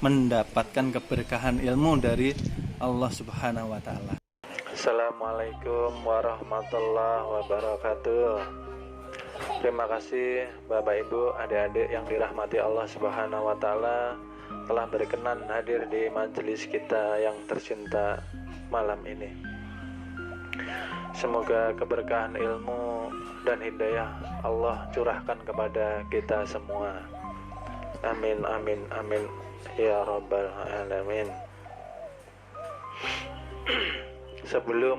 mendapatkan keberkahan ilmu dari Allah Subhanahu wa taala. Assalamualaikum warahmatullahi wabarakatuh. Terima kasih Bapak Ibu, adik-adik yang dirahmati Allah Subhanahu wa taala telah berkenan hadir di majelis kita yang tercinta malam ini. Semoga keberkahan ilmu dan hidayah Allah curahkan kepada kita semua. Amin amin amin ya rabbal alamin. Sebelum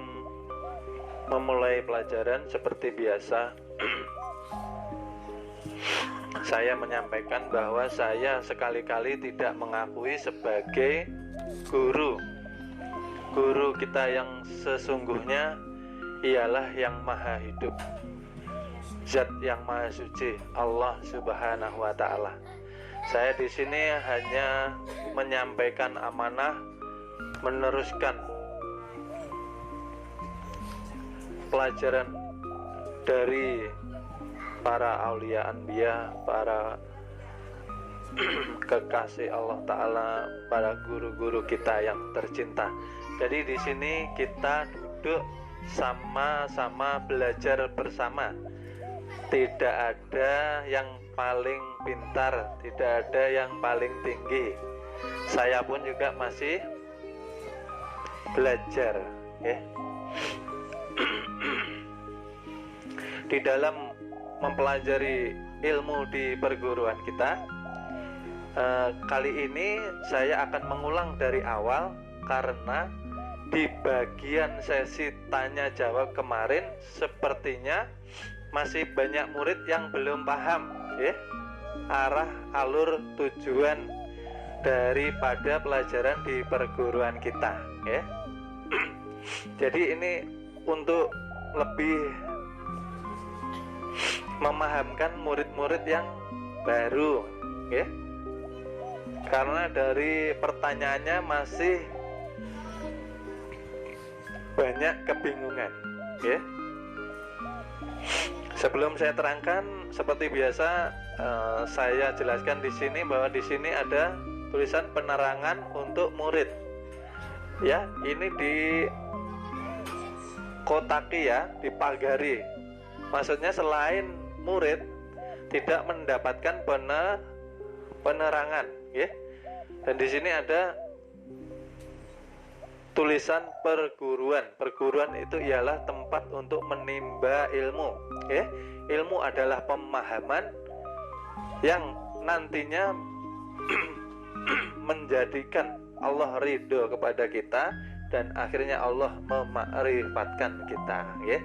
memulai pelajaran seperti biasa, saya menyampaikan bahwa saya sekali-kali tidak mengakui sebagai guru. Guru kita yang sesungguhnya ialah yang maha hidup, Zat yang maha suci, Allah Subhanahu wa taala. Saya di sini hanya menyampaikan amanah, meneruskan pelajaran dari para aulia anbiya, para kekasih Allah Ta'ala, para guru-guru kita yang tercinta. Jadi di sini kita duduk sama-sama belajar bersama. Tidak ada yang paling pintar, tidak ada yang paling tinggi. Saya pun juga masih belajar, ya. Di dalam mempelajari ilmu di perguruan kita, kali ini saya akan mengulang dari awal karena di bagian sesi tanya jawab kemarin sepertinya masih banyak murid yang belum paham, ya, arah alur tujuan daripada pelajaran di perguruan kita, ya. Jadi ini untuk lebih memahamkan murid-murid yang baru, ya. Karena dari pertanyaannya masih banyak kebingungan, ya. Sebelum saya terangkan, seperti biasa, saya jelaskan di sini bahwa di sini ada tulisan penerangan untuk murid. Ya, ini di kotaki, ya, dipagari. Maksudnya selain murid tidak mendapatkan penerangan, ya. Dan di sini ada tulisan perguruan. Perguruan itu ialah tempat untuk menimba ilmu, ya. Ilmu adalah pemahaman yang nantinya menjadikan Allah ridho kepada kita dan akhirnya Allah memakrifatkan kita, ya.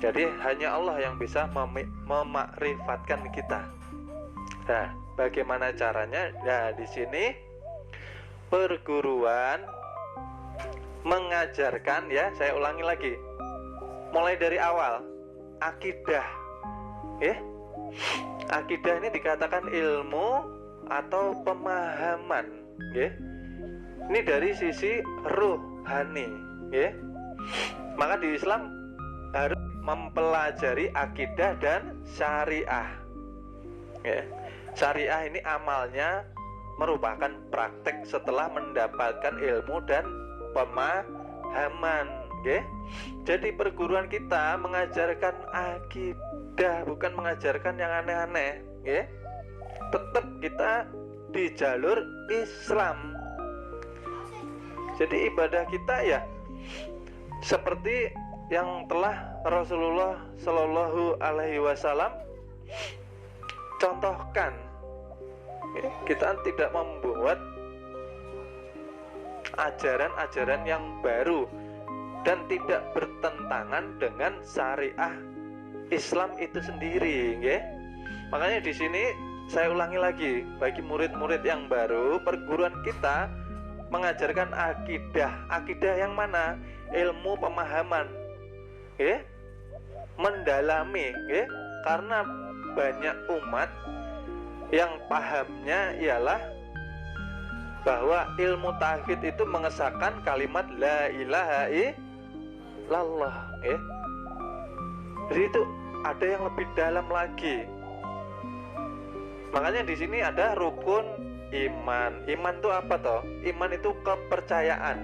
Jadi hanya Allah yang bisa memakrifatkan kita. Nah, bagaimana caranya? Nah, di sini perguruan mengajarkan, ya, saya ulangi lagi, mulai dari awal, akidah, ya. Akidah ini dikatakan ilmu atau pemahaman, ya. Ini dari sisi ruhani, ya. Maka di Islam harus mempelajari akidah dan syariah, ya. Syariah ini amalnya merupakan praktek setelah mendapatkan ilmu dan pemahaman, okay? Jadi perguruan kita mengajarkan akidah, bukan mengajarkan yang aneh-aneh, okay? Tetap kita di jalur Islam. Jadi ibadah kita, ya, seperti yang telah Rasulullah Shallallahu Alaihi Wasallam contohkan, okay? Kita tidak membuat ajaran-ajaran yang baru dan tidak bertentangan dengan syariah Islam itu sendiri, ya. Makanya di sini saya ulangi lagi, bagi murid-murid yang baru, perguruan kita mengajarkan akidah. Akidah yang mana? Ilmu pemahaman, ya. Mendalami, ya. Karena banyak umat yang pahamnya ialah bahwa ilmu tauhid itu mengesahkan kalimat la ilaha illallah, ya. Jadi itu ada yang lebih dalam lagi. Makanya di sini ada rukun beriman. Iman itu apa toh? Iman itu kepercayaan.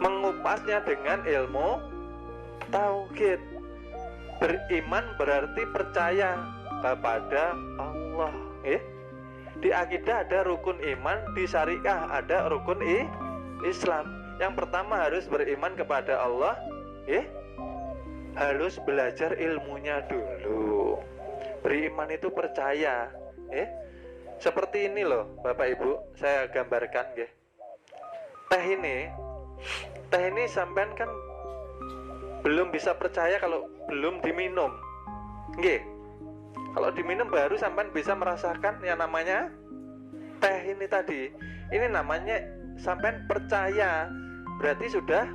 Mengupasnya dengan ilmu tauhid. Beriman berarti percaya kepada Allah. Di akidah ada rukun iman, di syariah ada rukun Islam. Yang pertama harus beriman kepada Allah, harus belajar ilmunya dulu. Beriman itu percaya, seperti ini loh Bapak Ibu, saya gambarkan nggih. Teh ini sampean kan belum bisa percaya kalau belum diminum. Nggih. Kalau diminum baru sampean bisa merasakan yang namanya teh ini tadi. Ini namanya sampean percaya. Berarti sudah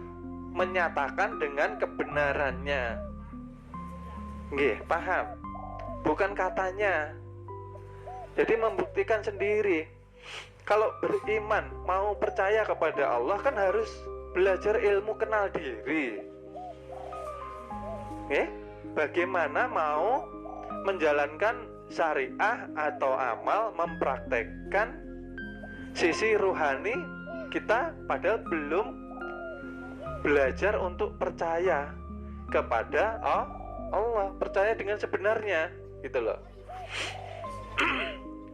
menyatakan dengan kebenarannya. Nggih, paham? Bukan katanya. Jadi membuktikan sendiri. Kalau beriman, mau percaya kepada Allah kan harus belajar ilmu kenal diri. Bagaimana mau menjalankan syariah atau amal, mempraktekkan sisi ruhani kita padahal belum belajar untuk percaya kepada Allah, percaya dengan sebenarnya, gitu loh.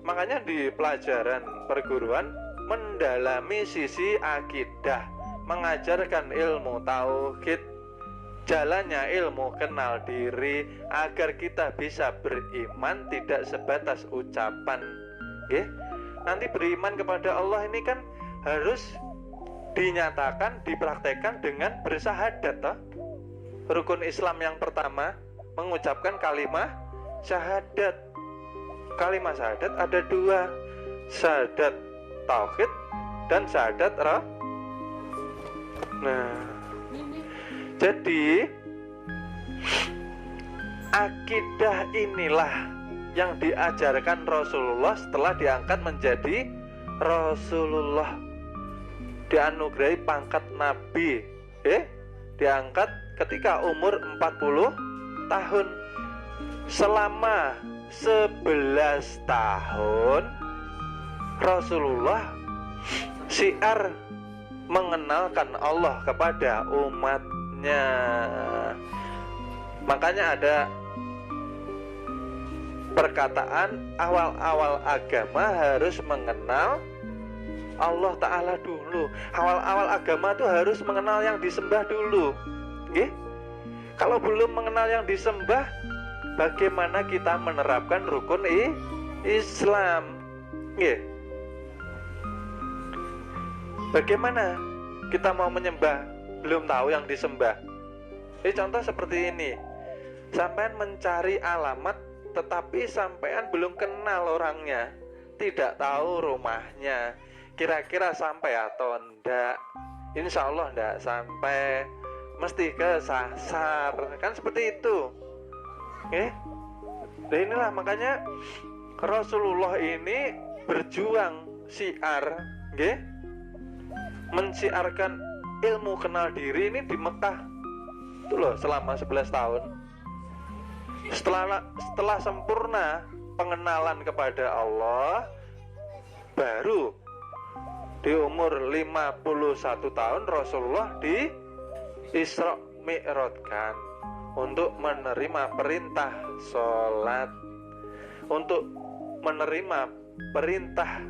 Makanya di pelajaran perguruan mendalami sisi akidah, mengajarkan ilmu tauhid, jalannya ilmu kenal diri, agar kita bisa beriman tidak sebatas ucapan. Nanti beriman kepada Allah ini kan harus dinyatakan, dipraktekkan dengan bersyahadat toh. Rukun Islam yang pertama mengucapkan kalimat syahadat. Kalimat syahadat ada dua, syahadat tauhid dan syahadat roh. Nah, jadi akidah inilah yang diajarkan Rasulullah setelah diangkat menjadi Rasulullah, dianugerahi pangkat Nabi, diangkat ketika umur 40 tahun. Selama 11 tahun Rasulullah syiar mengenalkan Allah kepada umatnya. Makanya ada perkataan awal-awal agama harus mengenal Allah Ta'ala dulu. Awal-awal agama itu harus mengenal yang disembah dulu. Kalau belum mengenal yang disembah, bagaimana kita menerapkan rukun Islam? Bagaimana kita mau menyembah belum tahu yang disembah? Contoh seperti ini. Sampean mencari alamat tetapi sampean belum kenal orangnya, tidak tahu rumahnya, kira-kira sampai atau enggak. Insya Allah enggak sampai, mesti kesasar, kan seperti itu. Nah inilah makanya Rasulullah ini berjuang syiar, mensiarkan ilmu kenal diri ini di Mekah itu loh selama 11 tahun. Setelah sempurna pengenalan kepada Allah, baru di umur 51 tahun Rasulullah di Isra Mi'rajkan untuk menerima perintah sholat, untuk menerima perintah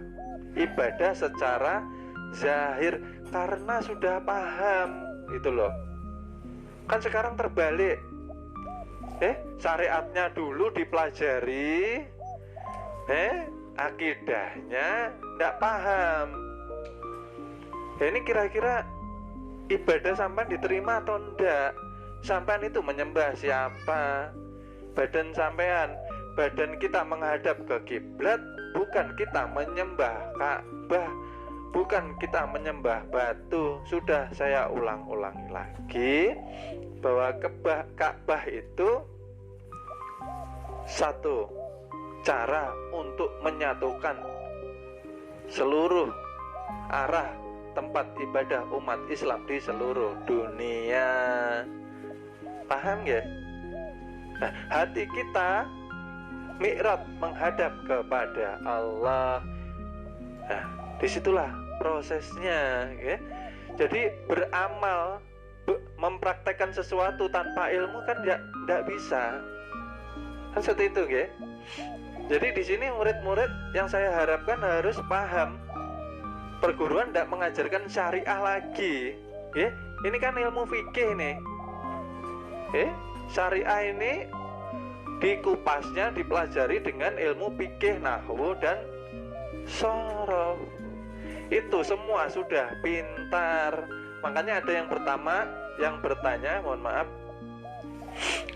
ibadah secara zahir, karena sudah paham itu loh. Kan sekarang terbalik, syariatnya dulu dipelajari, akidahnya tidak paham. Ini kira-kira ibadah sampean diterima atau enggak? Sampean itu menyembah siapa? Badan sampean, badan kita menghadap ke kiblat, bukan kita menyembah Ka'bah, bukan kita menyembah batu. Sudah saya ulang-ulangi lagi bahwa Ka'bah itu satu cara untuk menyatukan seluruh arah tempat ibadah umat Islam di seluruh dunia. Paham ya? Nah, hati kita mi'rab, menghadap kepada Allah. Nah, disitulah prosesnya, ya. Jadi beramal, mempraktekkan sesuatu tanpa ilmu kan tidak bisa. Kan seperti itu, ya. Jadi di sini murid-murid yang saya harapkan harus paham, perguruan tidak mengajarkan syariah lagi, ya. Ini kan ilmu fikih nih, ya. Syariah ini dikupasnya, dipelajari dengan ilmu fikih, nahwu dan shorof. Itu semua sudah pintar. Makanya ada yang pertama yang bertanya, mohon maaf,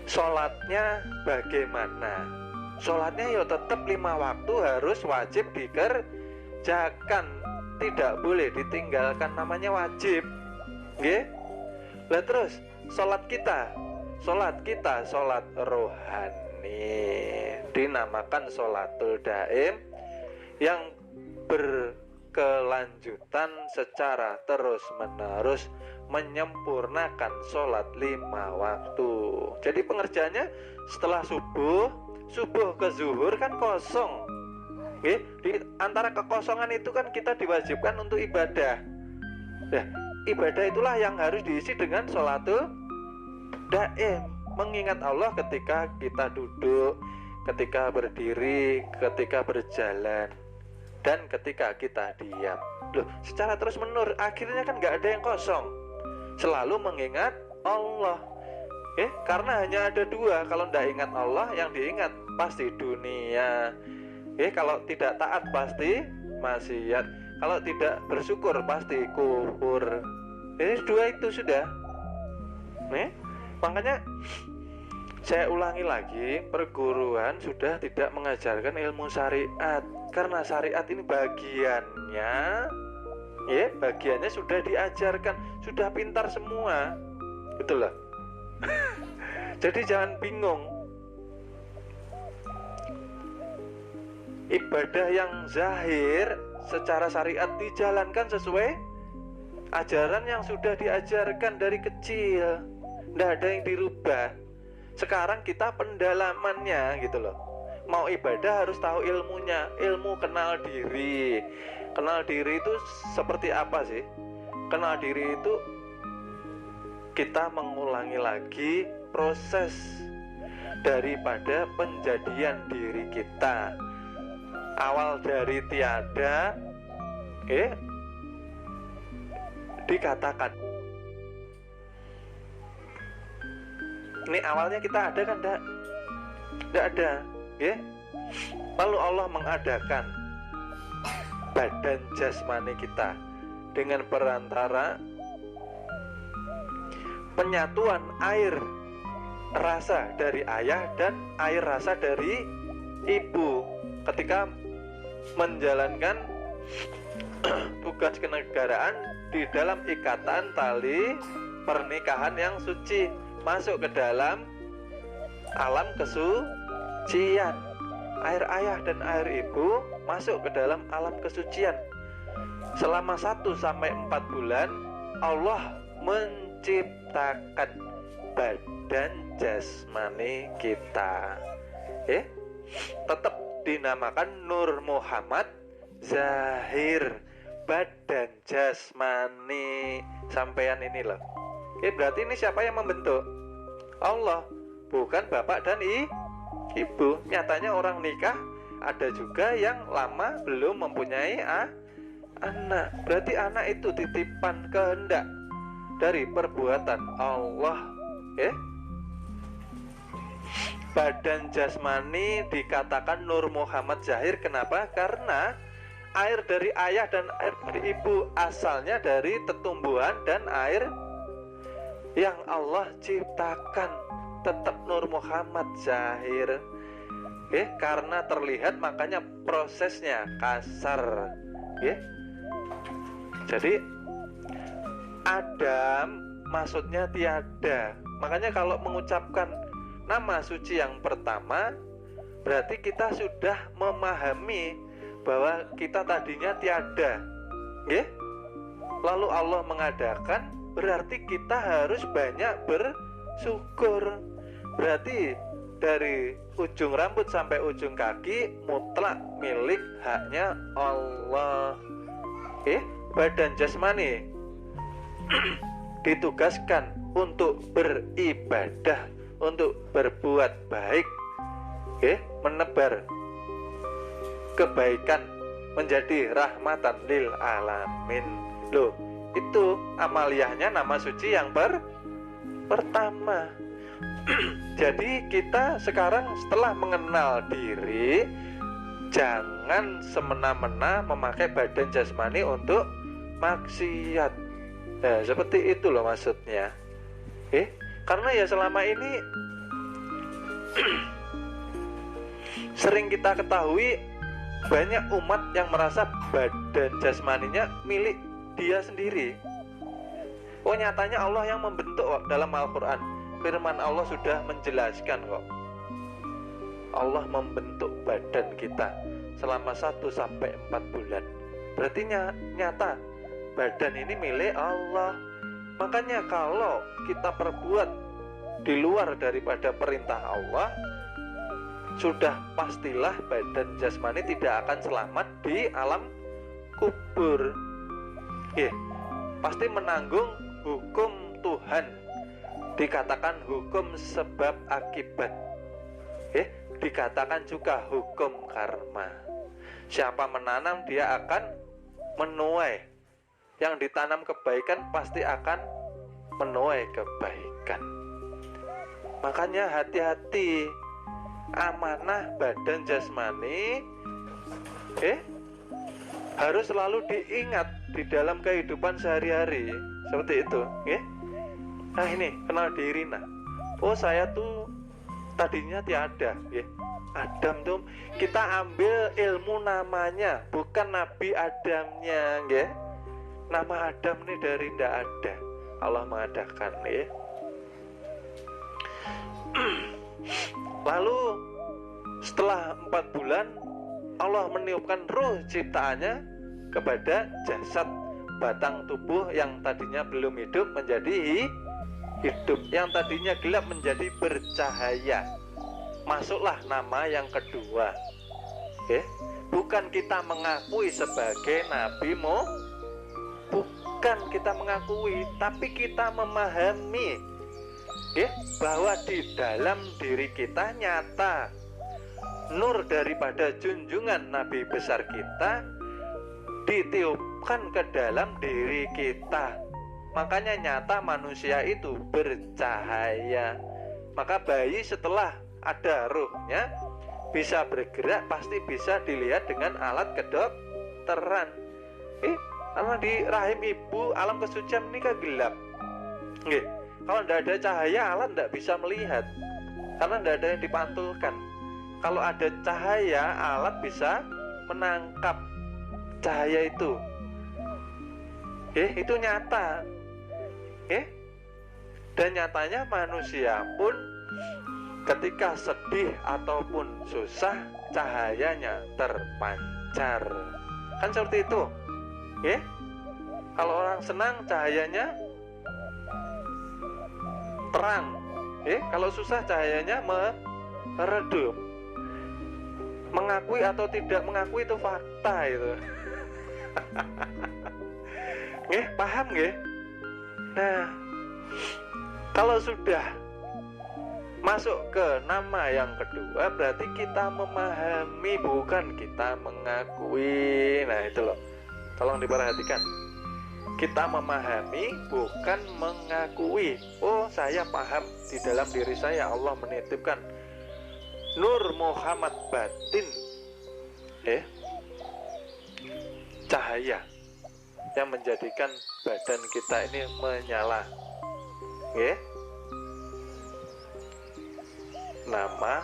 sholatnya bagaimana? Sholatnya ya tetap 5 waktu harus wajib dikerjakan, tidak boleh ditinggalkan, namanya wajib, nggih. Lah terus sholat kita sholat rohani, dinamakan sholatul daim, yang berkelanjutan secara terus menerus menyempurnakan sholat 5 waktu. Jadi pengerjaannya setelah subuh ke zuhur kan kosong, di antara kekosongan itu kan kita diwajibkan untuk ibadah. Nah, ibadah itulah yang harus diisi dengan sholatul daim, mengingat Allah ketika kita duduk, ketika berdiri, ketika berjalan, dan ketika kita diam. Loh, secara terus menerus akhirnya kan nggak ada yang kosong, selalu mengingat Allah. Karena hanya ada 2, kalau tidak ingat Allah, yang diingat pasti dunia. Kalau tidak taat pasti maksiat, kalau tidak bersyukur pasti kufur. 2 itu sudah. Makanya saya ulangi lagi, perguruan sudah tidak mengajarkan ilmu syariat, karena syariat ini bagiannya sudah diajarkan, sudah pintar semua, betul lah. Jadi jangan bingung. Ibadah yang zahir secara syariat dijalankan sesuai ajaran yang sudah diajarkan dari kecil, tidak ada yang dirubah. Sekarang kita pendalamannya gitu loh. Mau ibadah harus tahu ilmunya, ilmu kenal diri. Kenal diri itu seperti apa sih? Kenal diri itu kita mengulangi lagi proses daripada penjadian diri kita. Awal dari tiada, dikatakan. Ini awalnya kita ada kan? Tidak ada, ya. Lalu Allah mengadakan badan jasmani kita dengan perantara penyatuan air rasa dari ayah dan air rasa dari ibu ketika menjalankan tugas kenegaraan di dalam ikatan tali pernikahan yang suci, masuk ke dalam alam kesucian. Air ayah dan air ibu masuk ke dalam alam kesucian. Selama 1-4 bulan Allah menciptakan badan jasmani kita. Tetap dinamakan Nur Muhammad Zahir, badan jasmani sampean ini loh. Berarti ini siapa yang membentuk? Allah, bukan bapak dan ibu. Nyatanya orang nikah ada juga yang lama belum mempunyai anak. Berarti anak itu titipan kehendak dari perbuatan Allah. Badan jasmani dikatakan Nur Muhammad Zahir. Kenapa? Karena air dari ayah dan air dari ibu asalnya dari tetumbuhan dan air yang Allah ciptakan. Tetap Nur Muhammad Zahir. Karena terlihat makanya prosesnya kasar. Jadi Adam maksudnya tiada. Makanya kalau mengucapkan nama suci yang pertama, berarti kita sudah memahami bahwa kita tadinya tiada. Lalu Allah mengadakan, berarti kita harus banyak bersyukur. Berarti dari ujung rambut sampai ujung kaki mutlak milik haknya Allah. Badan jasmani ditugaskan untuk beribadah, untuk berbuat baik, menebar kebaikan, menjadi rahmatan lil alamin. Loh, itu amaliyahnya nama suci yang pertama. Jadi kita sekarang setelah mengenal diri, jangan semena-mena memakai badan jasmani untuk maksiat. Nah, seperti itu loh maksudnya. Karena ya selama ini sering kita ketahui banyak umat yang merasa badan jasmaninya milik dia sendiri. Nyatanya Allah yang membentuk kok dalam Al-Quran. Firman Allah sudah menjelaskan kok. Allah membentuk badan kita selama 1-4 bulan. Berarti nyata badan ini milik Allah. Makanya kalau kita perbuat di luar daripada perintah Allah, sudah pastilah badan jasmani tidak akan selamat di alam kubur. Pasti menanggung hukum Tuhan. Dikatakan hukum sebab akibat. Dikatakan juga hukum karma. Siapa menanam dia akan menuai. Yang ditanam kebaikan pasti akan menuai kebaikan. Makanya hati-hati, amanah badan jasmani harus selalu diingat di dalam kehidupan sehari-hari. Seperti itu. Nah ini, kenal diri. Saya tuh tadinya tiada. Adam tuh kita ambil ilmu namanya, bukan Nabi Adamnya. Nama Adam nih dari ndak ada, Allah mengadakan. Lalu setelah 4 bulan Allah meniupkan ruh ciptaannya kepada jasad, batang tubuh yang tadinya belum hidup menjadi hidup, yang tadinya gelap menjadi bercahaya. Masuklah nama yang kedua. Bukan kita mengakui sebagai Nabi bukan kita mengakui, tapi kita memahami bahwa di dalam diri kita nyata nur daripada junjungan Nabi besar kita ditiupkan ke dalam diri kita. Makanya nyata manusia itu bercahaya. Maka bayi setelah ada ruhnya bisa bergerak, pasti bisa dilihat dengan alat kedokteran. Karena di rahim ibu alam kesucian ini kan gelap. Kalau tidak ada cahaya, alat tidak bisa melihat, karena tidak ada yang dipantulkan. Kalau ada cahaya, alat bisa menangkap cahaya itu. Itu nyata. Dan nyatanya manusia pun ketika sedih ataupun susah, cahayanya terpancar. Kan seperti itu. Kalau orang senang, cahayanya terang. Kalau susah, cahayanya meredup. Mengakui atau tidak mengakui itu fakta itu. Paham nggih? Nah, kalau sudah masuk ke nama yang kedua, berarti kita memahami, bukan kita mengakui. Nah itu loh, tolong diperhatikan. Kita memahami, bukan mengakui. Saya paham, di dalam diri saya Allah menitipkan Nur Muhammad batin, cahaya yang menjadikan badan kita ini menyala. Nama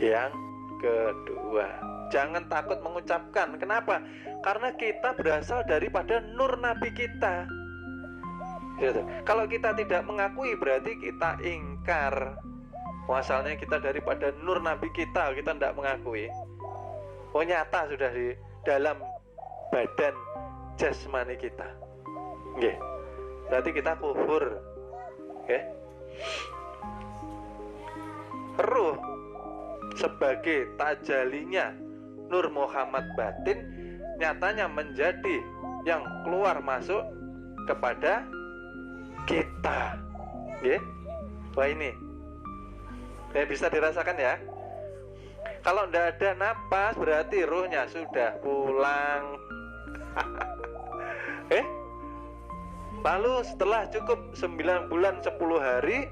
yang kedua, jangan takut mengucapkan. Kenapa? Karena kita berasal daripada nur Nabi kita. Kalau kita tidak mengakui, berarti kita ingkar. Asalnya kita daripada nur Nabi kita tidak mengakui. Nyata sudah di dalam badan jasmani kita. Berarti kita kufur. Ruh sebagai tajalinya Nur Muhammad batin nyatanya menjadi yang keluar masuk kepada kita. Nggih. Wah ini bisa dirasakan ya. Kalau tidak ada napas berarti ruhnya sudah pulang. Lalu setelah cukup 9 bulan 10 hari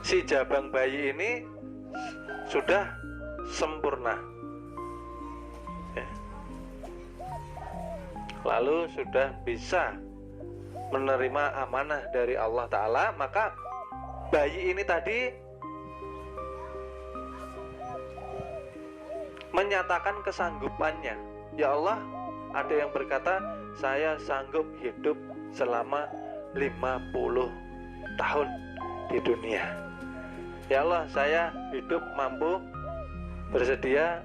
si jabang bayi ini sudah sempurna. Lalu sudah bisa menerima amanah dari Allah Ta'ala. Maka bayi ini tadi menyatakan kesanggupannya. Ya Allah, ada yang berkata saya sanggup hidup selama 50 tahun di dunia. Ya Allah, saya hidup mampu bersedia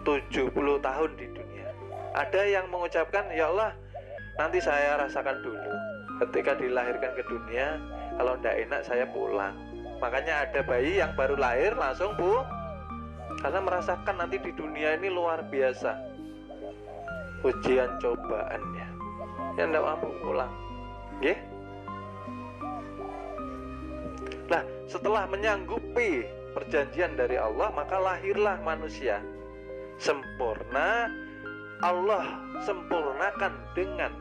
70 tahun di dunia. Ada yang mengucapkan, ya Allah, nanti saya rasakan dulu. Ketika dilahirkan ke dunia, kalau tidak enak saya pulang. Makanya ada bayi yang baru lahir langsung karena merasakan nanti di dunia ini luar biasa ujian cobaannya. Yang tidak mampu pulang. Nggih? Nah, setelah menyanggupi perjanjian dari Allah, maka lahirlah manusia sempurna. Allah sempurnakan dengan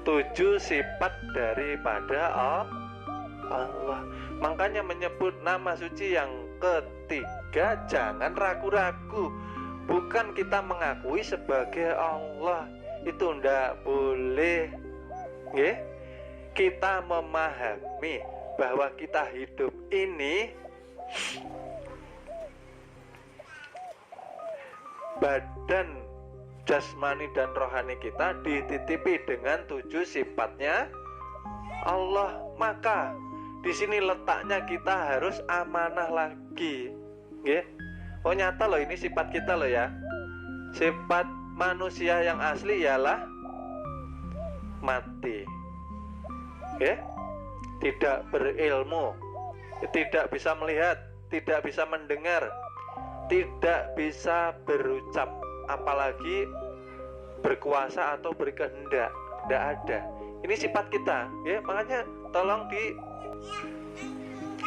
7 sifat daripada Allah. Makanya menyebut nama suci yang ketiga jangan ragu-ragu. Bukan kita mengakui sebagai Allah, itu ndak boleh. Nggih? Kita memahami bahwa kita hidup ini badan jasmani dan rohani kita dititipi dengan 7 sifatnya Allah. Maka di sini letaknya kita harus amanah lagi. Nggih. Oh nyata loh ini sifat kita loh ya. Sifat manusia yang asli ialah mati. Nggih. Tidak berilmu, tidak bisa melihat, tidak bisa mendengar, tidak bisa berucap, apalagi berkuasa atau berkehendak. Tidak ada. Ini sifat kita, ya. Makanya tolong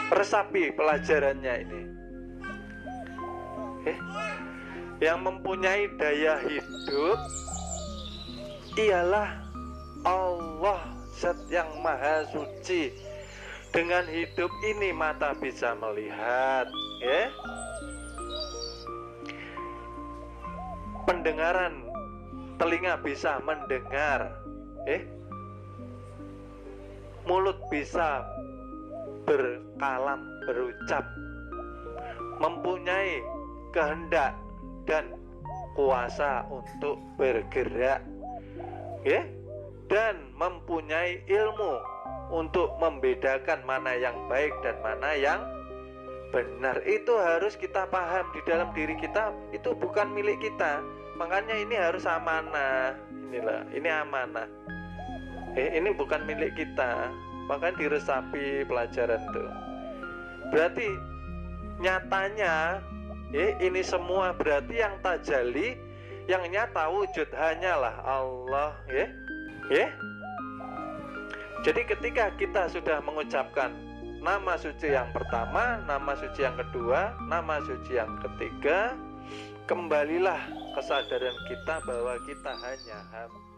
diresapi pelajarannya ini. Yang mempunyai daya hidup ialah Allah, Zat yang Maha Suci. Dengan hidup ini mata bisa melihat, ya. Pendengaran, telinga bisa mendengar, mulut bisa berkalam, berucap, mempunyai kehendak dan kuasa untuk bergerak, dan mempunyai ilmu untuk membedakan mana yang baik dan mana yang benar. Itu harus kita paham di dalam diri kita, itu bukan milik kita. Makanya ini harus amanah. Inilah, ini amanah. Ini bukan milik kita. Makanya diresapi pelajaran itu. Berarti nyatanya ini semua berarti yang tajali, yang nyata wujud hanyalah Allah, Jadi ketika kita sudah mengucapkan nama suci yang pertama, nama suci yang kedua, nama suci yang ketiga, kembalilah kesadaran kita bahwa kita hanya hamba.